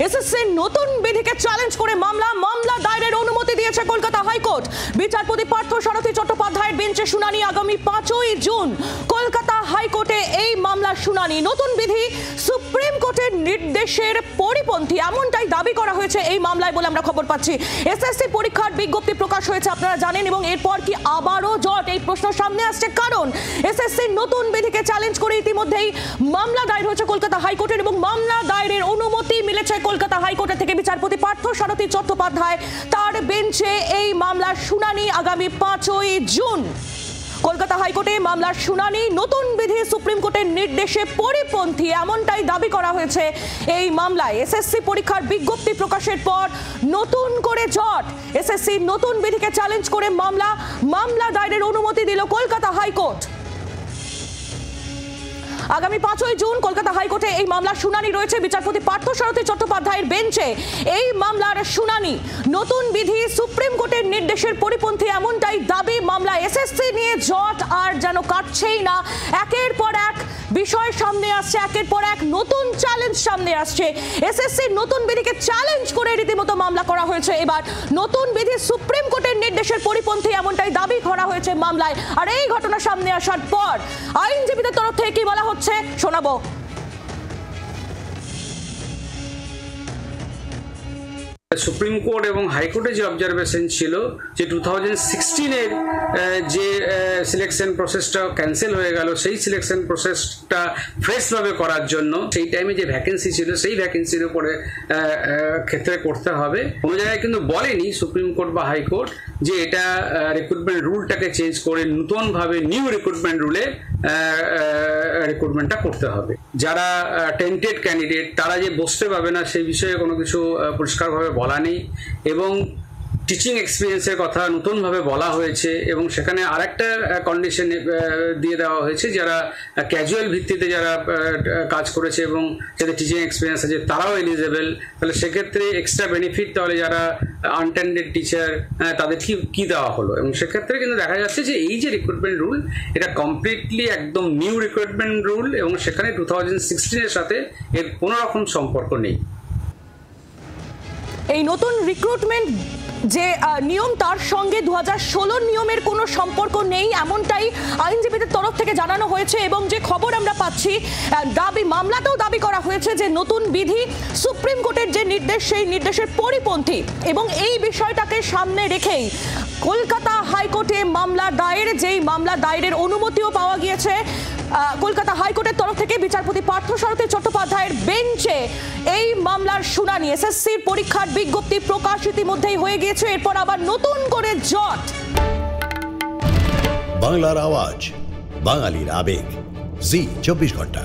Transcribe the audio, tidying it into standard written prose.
এসএসসির নতুন বিধিকে চ্যালেঞ্জ করে মামলা দায়েরের অনুমতি দিয়েছে কলকাতা হাইকোর্ট। বিচারপতি পার্থ সারথী চট্টোপাধ্যায়ের বেঞ্চে শুনানি আগামী 5ই জুন। কলকাতা হাইকোর্টে এই মামলার শুনানি। নতুন বিধি সুপ্রিম কোর্টের নির্দেশের পরিপন্থী এমনটাই দাবি করা হয়েছে এই মামলায় বলে আমরা খবর পাচ্ছি। এসএসসি পরীক্ষার বিজ্ঞপ্তি প্রকাশ হয়েছে আপনারা জানেন, এবং এরপর কি আবারও জট, এই প্রশ্ন সামনে আসছে। কারণ এসএসসির নতুন বিধিকে চ্যালেঞ্জ করে ইতিমধ্যেই মামলা দায়ের হয়েছে কলকাতা হাইকোর্টের, এবং মামলা দায়েরের অনুমতি মিলেছে কলকাতা হাইকোর্টের থেকে। বিচারপতি পার্থ সারথী চট্টোপাধ্যায় তার বেঞ্চে এই মামলার শুনানি আগামী 5ই জুন। কলকাতা হাইকোর্টে মামলার শুনানি। নতুন বিধি সুপ্রিম কোর্টের নির্দেশে পরিপন্থী এমনটাই দাবি করা হয়েছে এই মামলায়। এসএসসি পরীক্ষার বিজ্ঞপ্তি প্রকাশের পর নতুন করে জট। এসএসসি নতুন বিধিকে চ্যালেঞ্জ করে মামলা দায়েরের অনুমতি দিল কলকাতা হাইকোর্ট। আগামী 5ই জুন কলকাতা হাইকোর্টে এই মামলার শুনানি রয়েছে। বিচারপতি পার্থ সারথী চট্টোপাধ্যায়ের বেঞ্চে এই মামলার শুনানি। নতুন বিধি সুপ্রিম কোর্টের নির্দেশের পরিপন্থী এমনটাই দাবি মামলা। এসএসসি নিয়ে জট আর যেন কাটছেই না। একের পর এক বিষয় সামনে আসছে, একের পর এক নতুন চ্যালেঞ্জ সামনে আসছে। এসএসসির নতুন বিধিকে চ্যালেঞ্জ করে রীতিমতো মামলা করা হয়েছে। এবার নতুন বিধি সুপ্রিম কোর্টের নির্দেশের পরিপন্থী এমনটাই দাবি করা হয়েছে মামলায়। আর এই ঘটনা সামনে আসার পর আইনজীবীদের তরফ থেকে কি বলা হচ্ছে শোনাবো। সুপ্রিম কোর্ট এবং হাইকোর্টের যে অবজারভেশন ছিল যে 2016-এর যে সিলেকশন প্রসেসটা ক্যান্সেল হয়ে গেল, সেই সিলেকশন প্রসেসটা ফ্রেশভাবে করার জন্য সেই টাইমে যে ভ্যাকেন্সি ছিল সেই ভ্যাকেন্সির উপরে ক্ষেত্রে করতে হবে। কোনো জায়গায় কিন্তু বলেনি সুপ্রিম কোর্ট বা হাইকোর্ট যে এটা রিক্রুটমেন্ট রুলটাকে চেঞ্জ করে নতুনভাবে নিউ রিক্রুটমেন্ট রুলে রিক্রুটমেন্টটা করতে হবে। যারা টেন্টেড ক্যান্ডিডেট তারা যে বসতে পাবে না সেই বিষয়ে কোনো কিছু পরিষ্কারভাবে বলা নেই, এবং টিচিং এক্সপিরিয়েন্সের কথা নতুনভাবে বলা হয়েছে, এবং সেখানে আরেকটা কন্ডিশন দিয়ে দেওয়া হয়েছে যারা ক্যাজুয়াল ভিত্তিতে যারা কাজ করেছে এবং যাদের টিচিং এক্সপিরিয়েন্স আছে তারাও এলিজেবল। তাহলে সেক্ষেত্রে এক্সট্রা বেনিফিট তাহলে যারা আনটেন্ডেড টিচার তাদের কি দেওয়া হলো। এবং সেক্ষেত্রে কিন্তু দেখা যাচ্ছে যে এই যে রিক্রুটমেন্ট রুল এটা কমপ্লিটলি একদম নিউ রিক্রুটমেন্ট রুল, এবং সেখানে 2016-এর সাথে এর কোনো রকম সম্পর্ক নেই। এই নতুন রিক্রুটমেন্ট যে নিয়ম তার সঙ্গে 2016 নিয়মের কোনো সম্পর্ক নেই এমনটাই আইনজীবীদের তরফ থেকে জানানো হয়েছে। এবং যে খবর আমরা পাচ্ছি, মামলাতেও দাবি করা হয়েছে যে নতুন বিধি সুপ্রিম কোর্টের যে নির্দেশ সেই নির্দেশের পরিপন্থী, এবং এই বিষয়টাকে সামনে রেখেই কলকাতা হাইকোর্টে মামলা দায়েরের অনুমতিও পাওয়া গিয়েছে কলকাতা হাইকোর্টের তরফ থেকে। বিচারপতি পার্থ সারথী চট্টোপাধ্যায়ের বেঞ্চে এই মামলার শুনানি। এসএসসির পরীক্ষার বিজ্ঞপ্তি প্রকাশ ইতিমধ্যেই হয়ে গিয়েছে, এরপর আবার নতুন করে জট। বাংলার আওয়াজ, বাঙালির আবেগ, জি 24 ঘন্টা।